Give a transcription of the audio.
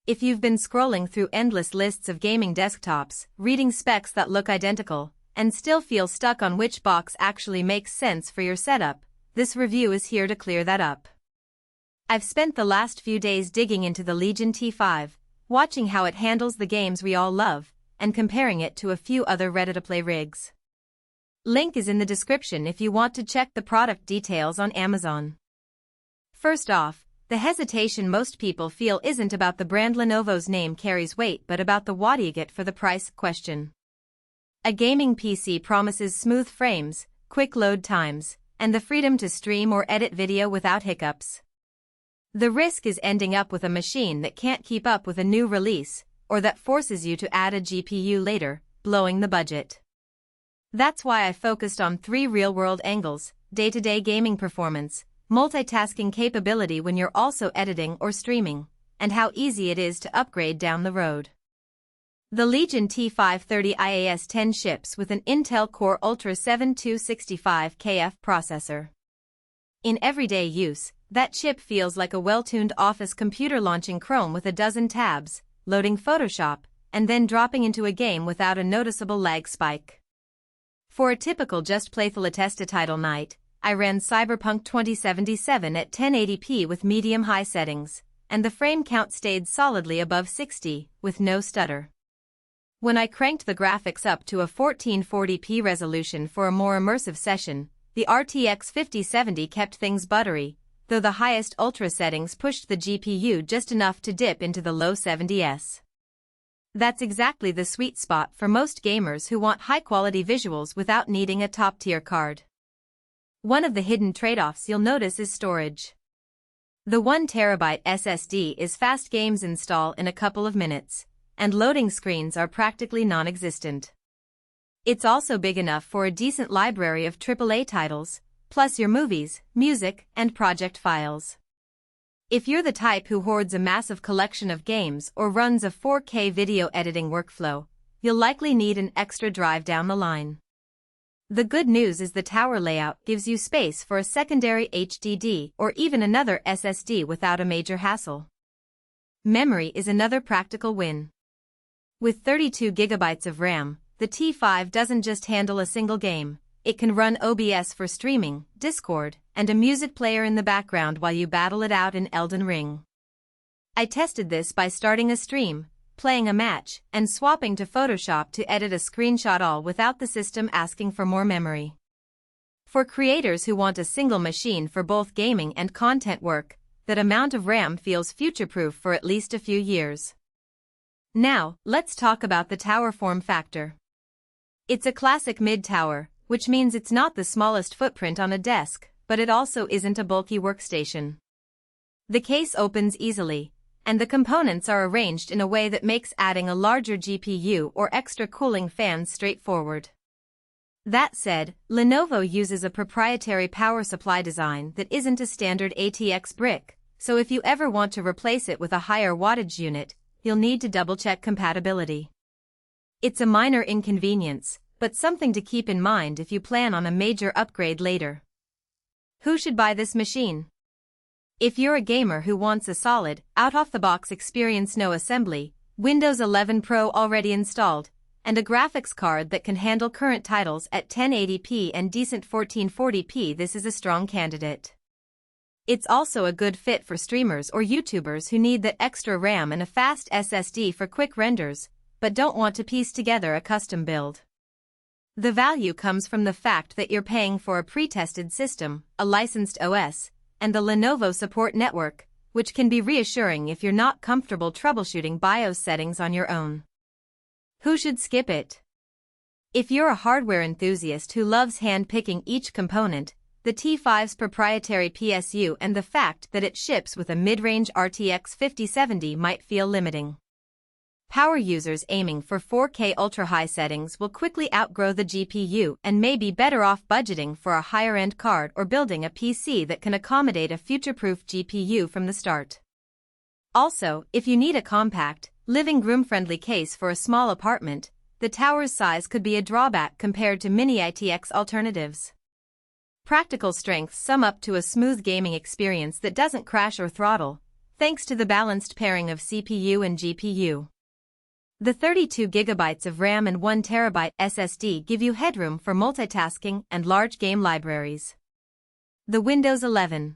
If you've been scrolling through endless lists of gaming desktops, reading specs that look identical, and still feel stuck on which box actually makes sense for your setup, this review is here to clear that up. I've spent the last few days digging into the Legion T5, watching how it handles the games we all love, and comparing it to a few other ready-to-play rigs. Link is in the description if you want to check the product details on Amazon. First off, the hesitation most people feel isn't about the brand. Lenovo's name carries weight but about the what do you get for the price question. A gaming PC promises smooth frames, quick load times, and the freedom to stream or edit video without hiccups. The risk is ending up with a machine that can't keep up with a new release, or that forces you to add a GPU later, blowing the budget. That's why I focused on 3 real-world angles: day-to-day gaming performance, multitasking capability when you're also editing or streaming, and how easy it is to upgrade down the road. The Legion T5 30IAS10 ships with an Intel Core Ultra 7265KF processor. In everyday use, that chip feels like a well-tuned office computer launching Chrome with a dozen tabs, loading Photoshop, and then dropping into a game without a noticeable lag spike. For a typical just playful test title night, I ran Cyberpunk 2077 at 1080p with medium-high settings, and the frame count stayed solidly above 60, with no stutter. When I cranked the graphics up to a 1440p resolution for a more immersive session, the RTX 5070 kept things buttery, though the highest ultra settings pushed the GPU just enough to dip into the low 70s. That's exactly the sweet spot for most gamers who want high-quality visuals without needing a top-tier card. One of the hidden trade-offs you'll notice is storage. The 1TB SSD is fast. Games install in a couple of minutes, and loading screens are practically non-existent. It's also big enough for a decent library of AAA titles, plus your movies, music, and project files. If you're the type who hoards a massive collection of games or runs a 4K video editing workflow, you'll likely need an extra drive down the line. The good news is the tower layout gives you space for a secondary HDD or even another SSD without a major hassle. Memory is another practical win. With 32 GB of RAM, the T5 doesn't just handle a single game. It can run OBS for streaming, Discord, and a music player in the background while you battle it out in Elden Ring. I tested this by starting a stream, playing a match, and swapping to Photoshop to edit a screenshot, all without the system asking for more memory. For creators who want a single machine for both gaming and content work, that amount of RAM feels future-proof for at least a few years. Now, let's talk about the tower form factor. It's a classic mid-tower, which means it's not the smallest footprint on a desk, but it also isn't a bulky workstation. The case opens easily, and the components are arranged in a way that makes adding a larger GPU or extra cooling fans straightforward. That said, Lenovo uses a proprietary power supply design that isn't a standard ATX brick, so if you ever want to replace it with a higher wattage unit, you'll need to double-check compatibility. It's a minor inconvenience, but something to keep in mind if you plan on a major upgrade later. Who should buy this machine? If you're a gamer who wants a solid, out-of-the-box experience, no assembly, Windows 11 Pro already installed, and a graphics card that can handle current titles at 1080p and decent 1440p, this is a strong candidate. It's also a good fit for streamers or YouTubers who need that extra RAM and a fast SSD for quick renders, but don't want to piece together a custom build. The value comes from the fact that you're paying for a pre-tested system, a licensed OS, and the Lenovo support network, which can be reassuring if you're not comfortable troubleshooting BIOS settings on your own. Who should skip it? If you're a hardware enthusiast who loves hand-picking each component, the T5's proprietary PSU and the fact that it ships with a mid-range RTX 5070 might feel limiting. Power users aiming for 4K ultra-high settings will quickly outgrow the GPU and may be better off budgeting for a higher-end card or building a PC that can accommodate a future-proof GPU from the start. Also, if you need a compact, living room-friendly case for a small apartment, the tower's size could be a drawback compared to mini ITX alternatives. Practical strengths sum up to a smooth gaming experience that doesn't crash or throttle, thanks to the balanced pairing of CPU and GPU. The 32GB of RAM and 1TB SSD give you headroom for multitasking and large game libraries. The Windows 11